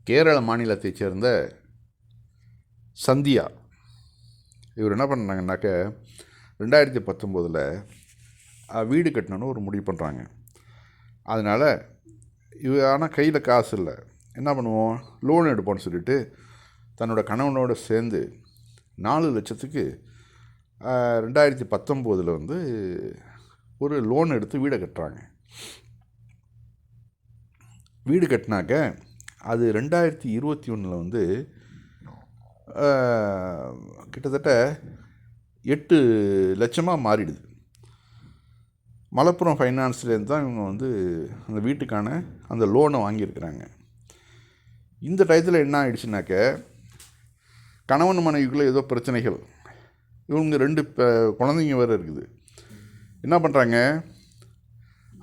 கேரள மாநிலத்தைச் சேர்ந்த சந்தியா இவர் என்ன பண்ணாங்கன்னாக்க 2019 வீடு கட்டணுன்னு ஒரு முடிவு பண்ணுறாங்க. அதனால் ஆனால் கையில் காசு இல்லை. என்ன பண்ணுவோம், லோன் எடுப்போம்னு சொல்லிட்டு தன்னோட கணவனோடு சேர்ந்து 4 லட்சத்துக்கு 2019 ஒரு லோன் எடுத்து வீடை கட்டுறாங்க. வீடு கட்டினாக்க அது 2021 கிட்டத்தட்ட 8 லட்சமாக மாறிடுது. மலப்புரம் ஃபைனான்ஸ்லேருந்து தான் இவங்க அந்த வீட்டுக்கான அந்த லோனை வாங்கியிருக்கிறாங்க. இந்த டயத்தில் என்ன ஆயிடுச்சுனாக்க, கணவன் மனைவிக்குள்ளே ஏதோ பிரச்சனைகள். இவங்க 2 குழந்தைங்க வேறு இருக்குது. என்ன பண்ணுறாங்க,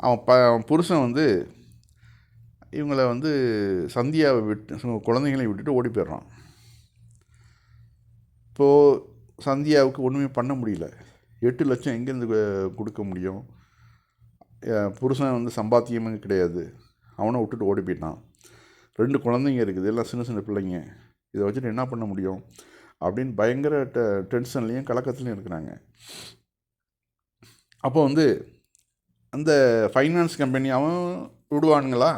அவன் புருஷன் இவங்களை சந்தியாவை விட்டு குழந்தைங்களையும் விட்டுட்டு ஓடி போயிடுறான். இப்போது சந்தியாவுக்கு ஒன்றுமே பண்ண முடியல. 8 லட்சம் எங்கேருந்து கொடுக்க முடியும்? புருஷன் சம்பாத்தியமும் கிடையாது. அவனை விட்டுட்டு ஓடி போயிட்டான். 2 குழந்தைங்க இருக்குது, எல்லாம் சின்ன சின்ன பிள்ளைங்க. இதை வச்சுட்டு என்ன பண்ண முடியும் அப்படின்னு பயங்கர டென்ஷன்லேயும் கலக்கத்துலேயும் இருக்கிறாங்க. அப்போ அந்த ஃபைனான்ஸ் கம்பெனி அவன் விடுவானுங்களா?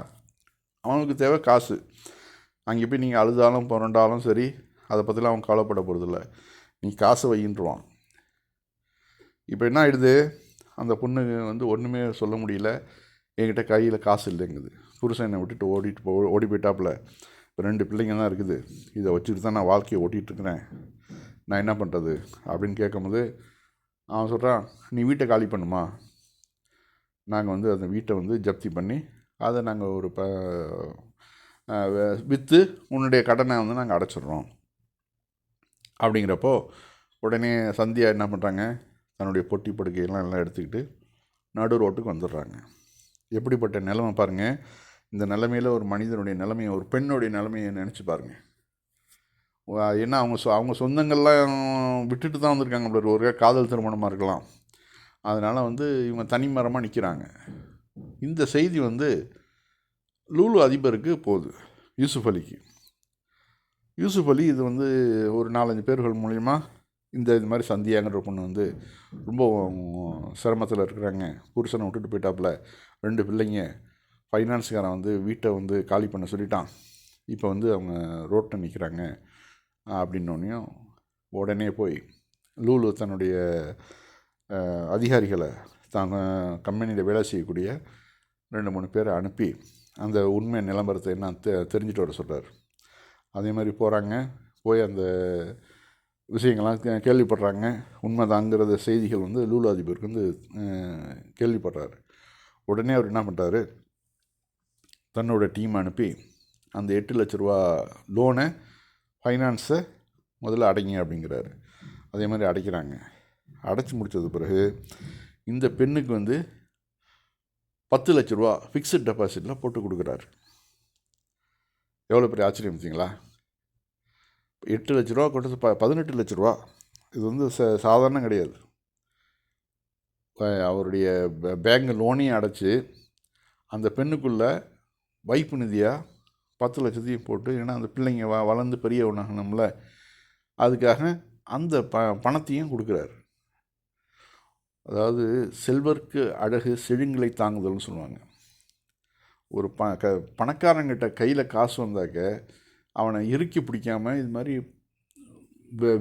அவனுக்கு தேவை காசு. அங்கே போய் நீங்கள் அழுதாலும் புரண்டாலும் சரி, அதை பற்றிலாம் அவன் கவலைப்பட போகிறதில்ல. நீ காசை வையின்றுவான். இப்போ என்ன ஆகிடுது, அந்த பொண்ணு ஒன்றுமே சொல்ல முடியல. என்கிட்ட கையில் காசு இல்லைங்குது. புருஷன் என்னை விட்டுட்டு ஓடி போயிட்டாப்புல. 2 பிள்ளைங்க தான் இருக்குது. இதை வச்சுட்டு தான் நான் வாழ்க்கையை ஓட்டிகிட்ருக்கிறேன். நான் என்ன பண்ணுறது அப்படின்னு கேட்கும்போது அவன் சொல்கிறான், நீ வீட்டை காலி பண்ணுமா, நாங்கள் அந்த வீட்டை ஜப்தி பண்ணி அதை நாங்கள் ஒரு விற்று உன்னுடைய கடனை நாங்கள் அடைச்சிட்றோம் அப்படிங்கிறப்போ உடனே சந்தியா என்ன பண்ணுறாங்க, தன்னுடைய பொட்டி படுக்கையெல்லாம் எடுத்துக்கிட்டு நடு ரோட்டுக்கு வந்துடுறாங்க. எப்படிப்பட்ட நிலைமை பாருங்கள். இந்த நிலைமையில் ஒரு மனிதனுடைய நிலைமையை, ஒரு பெண்ணுடைய நிலைமையை நினச்சி பாருங்கள். ஏன்னா அவங்க சொந்தங்கள்லாம் விட்டுட்டு தான் வந்திருக்காங்க. ஒரு காதல் திருமணமாக இருக்கலாம். அதனால் இவங்க தனிமரமாக நிற்கிறாங்க. இந்த செய்தி லூலு அதிபருக்கு போகுது, யூசுஃப் அலிக்கு. யூசுஃப் அலி இது ஒரு 4-5 பேர்கள் மூலிமா இது மாதிரி சந்தியாங்கிற பொண்ணு ரொம்ப சிரமத்தில் இருக்கிறாங்க. புருஷனை விட்டுட்டு போயிட்டாப்புல. 2 பிள்ளைங்க. ஃபைனான்ஸுக்காரன் வீட்டை காலி பண்ண சொல்லிட்டான். இப்போ அவங்க ரோட்டில் நிற்கிறாங்க அப்படின்னோடனையும் உடனே போய் லூலு தன்னுடைய அதிகாரிகளை, தாங்க கம்பெனியில் வேலை செய்யக்கூடிய 2-3 பேரை அனுப்பி அந்த உண்மை நிலவரத்தை என்ன தெரிஞ்சுட்டு வர சொல்கிறார். அதே மாதிரி போகிறாங்க. போய் அந்த விஷயங்கள்லாம் கேள்விப்படுறாங்க. உண்மைதாங்கிறத செய்திகள் லூலு அதிபருக்கு கேள்விப்படுறாரு. உடனே அவர் என்ன பண்ணுறாரு, தன்னோட டீம் அனுப்பி அந்த 8 லட்ச ரூபா லோனை, ஃபைனான்ஸை முதல்ல அடைங்க அப்படிங்கிறாரு. அதே மாதிரி அடைக்கிறாங்க. அடைச்சி முடித்தது பிறகு இந்த பெண்ணுக்கு 10 லட்ச ரூபா ஃபிக்ஸட் டெபாசிட்டில் போட்டு கொடுக்குறாரு. எவ்வளோ பெரிய ஆச்சரியம் பார்த்தீங்களா? 8 லட்ச ரூபா கொண்டு 18 லட்ச ரூபா. இது சாதாரணம் கிடையாது. அவருடைய பேங்க் லோனையும் அடைச்சி அந்த பெண்ணுக்குள்ளே வைப்பு நிதியாக 10 லட்சத்தையும் போட்டு, ஏன்னா அந்த பிள்ளைங்க வளர்ந்து பெரிய ஒன்றாகணும்ல, அதுக்காக அந்த பணத்தையும் கொடுக்குறாரு. அதாவது செல்வர்க்கு அழகு செழுங்களை தாங்குதல்னு சொல்லுவாங்க. ஒரு பணக்காரங்கிட்ட கையில் காசு வந்தாக்க அவனை இறுக்கி பிடிக்காமல் இது மாதிரி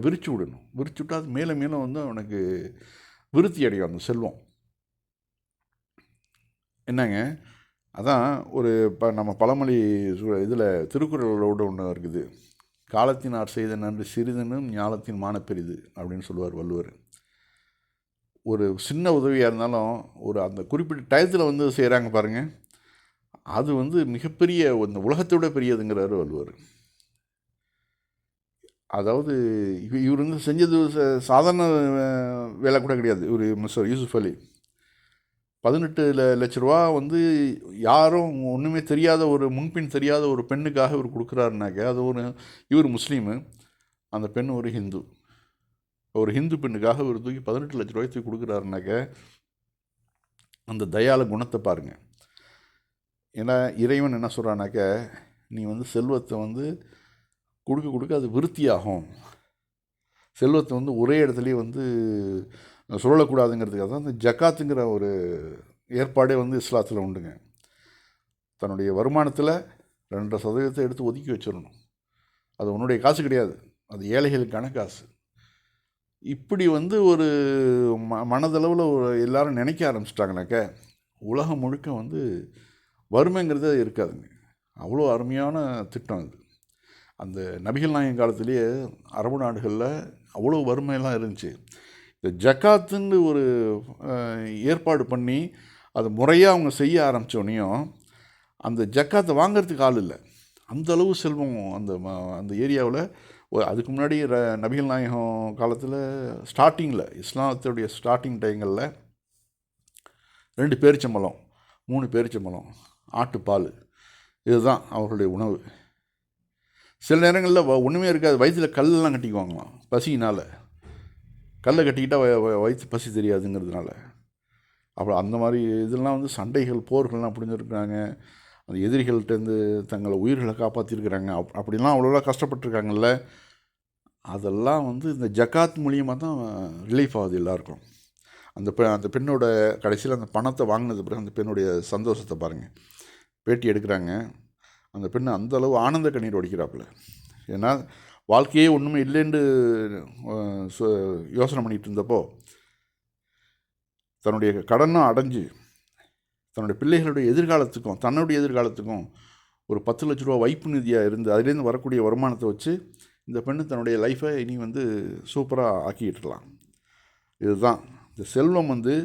விரிச்சு விடணும். விரிச்சு விட்டால் அது மேலே மேலே அவனுக்கு விருத்தி அடையும் அந்த செல்வம். என்னங்க, அதான் இப்போ நம்ம பழமொழி இதில் திருக்குறளோடு ஒன்று இருக்குது. காலத்தினார் செய்த நன்றி சிறிதனும் ஞாலத்தின் மானப்பெரிது அப்படின்னு சொல்லுவார் வள்ளுவர். ஒரு சின்ன உதவியாக இருந்தாலும் அந்த குறிப்பிட்ட டயத்தில் செய்கிறாங்க பாருங்கள், அது மிகப்பெரிய இந்த உலகத்தோட பெரியதுங்கிறார் வள்ளுவர். அதாவது இவர் செஞ்சது சாதாரண வேலை கூட கிடையாது. இவர் மிஸ்டர் யூசுஃப் அலி 18 லட்ச ரூபா யாரும் ஒன்றுமே தெரியாத ஒரு முன்பின் தெரியாத ஒரு பெண்ணுக்காக இவர் கொடுக்குறாருனாக்க, அது இவர் முஸ்லீமு, அந்த பெண் ஒரு ஹிந்து. ஒரு ஹிந்து பெண்ணுக்காக இவர் தூக்கி 18 லட்ச ரூபாய் தூக்கி கொடுக்குறாருனாக்க அந்த தயால குணத்தை பாருங்கள். ஏன்னா இறைவன் என்ன சொல்கிறானாக்க, நீ வந்து செல்வத்தை வந்து கொடுக்க கொடுக்க அது விருத்தியாகும். செல்வத்தை வந்து ஒரே இடத்துலையே வந்து சுழலக்கூடாதுங்கிறதுக்காக தான் இந்த ஜக்காத்துங்கிற ஒரு ஏற்பாடே வந்து இஸ்லாத்தில் உண்டுங்க. தன்னுடைய வருமானத்தில் 2% எடுத்து ஒதுக்கி வச்சிடணும். அது உன்னுடைய காசு கிடையாது, அது ஏழைகளுக்கான காசு. இப்படி வந்து ஒரு மனதளவில் எல்லாரும் நினைக்க ஆரம்பிச்சிட்டாங்கனாக்க உலகம் முழுக்க வந்து வறுமைங்கிறதே இருக்காதுங்க. அவ்வளோ அருமையான திட்டம் இது. அந்த நபிகள் நாயகம் காலத்திலேயே அரபு நாடுகளில் அவ்வளோ வறுமையெல்லாம் இருந்துச்சு. இந்த ஜக்காத்துன்னு ஒரு ஏற்பாடு பண்ணி அதை முறையாக அவங்க செய்ய ஆரம்பித்தோடனையும் அந்த ஜக்காத்தை வாங்கிறதுக்கு ஆள் இல்லை. அந்தளவு செல்வம் அந்த ஏரியாவில். அதுக்கு முன்னாடி நபிகள் நாயகம் காலத்தில் ஸ்டார்டிங்கில் இஸ்லாத்துடைய ஸ்டார்டிங் டைங்களில் 2 பேரிச்சம்பழம் 3 பேரிச்சம்பழம் ஆட்டுப்பால் இதுதான் அவர்களுடைய உணவு. சில நேரங்களில் ஒன்றுமே இருக்காது, வயிற்றில் கல்லெல்லாம் கட்டிக்குவாங்களாம் பசியினால். கல்லை கட்டிக்கிட்டால் வயிற்று பசி தெரியாதுங்கிறதுனால. அப்புறம் அந்த மாதிரி இதெல்லாம் வந்து சண்டைகள் போர்கள்லாம் புரிஞ்சுருக்குறாங்க. அந்த எதிரிகள்கிட்டேருந்து தங்களை உயிர்களை காப்பாற்றிருக்கிறாங்க. அப்படிலாம் அவ்வளோவா கஷ்டப்பட்டுருக்காங்கல்ல. அதெல்லாம் வந்து இந்த ஜக்காத் மூலியமாக தான் ரிலீஃப் ஆகுது எல்லாருக்கும். அந்த பெண்ணோட கடைசியில் அந்த பணத்தை வாங்கினது பிறகு அந்த பெண்ணுடைய சந்தோஷத்தை பாருங்கள். பேட்டி எடுக்கிறாங்க. அந்த பெண்ணு அந்தளவு ஆனந்த கண்ணீர் வடிக்கிறாப்புல. ஏன்னா வாழ்க்கையே ஒன்றுமே இல்லைன்னு யோசனை பண்ணிகிட்டு இருந்தப்போ தன்னுடைய கடனும் அடைஞ்சு தன்னுடைய பிள்ளைகளுடைய எதிர்காலத்துக்கும் தன்னுடைய எதிர்காலத்துக்கும் ஒரு 10 லட்ச ரூபா வைப்பு நிதியாக இருந்து அதுலேருந்து வரக்கூடிய வருமானத்தை வச்சு இந்த பெண்ணு தன்னுடைய லைஃப்பை இனி வந்து சூப்பராக ஆக்கிக்கிட்டுலாம். இதுதான் இந்த செல்வம் வந்து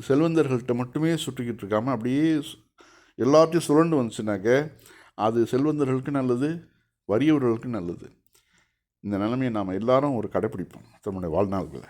செல்வந்தர்கள்ட்ட மட்டுமே சுற்றிக்கிட்டு இருக்காமல் அப்படியே எல்லாத்தையும் சுழண்டு வந்துச்சுனாக்க அது செல்வந்தர்களுக்கு நல்லது, வறியவர்களுக்கு நல்லது. இந்த நிலைமையை நாம் எல்லாரும் ஒரு கடைப்பிடிப்போம் நம்முடைய வாழ்நாள்களில்.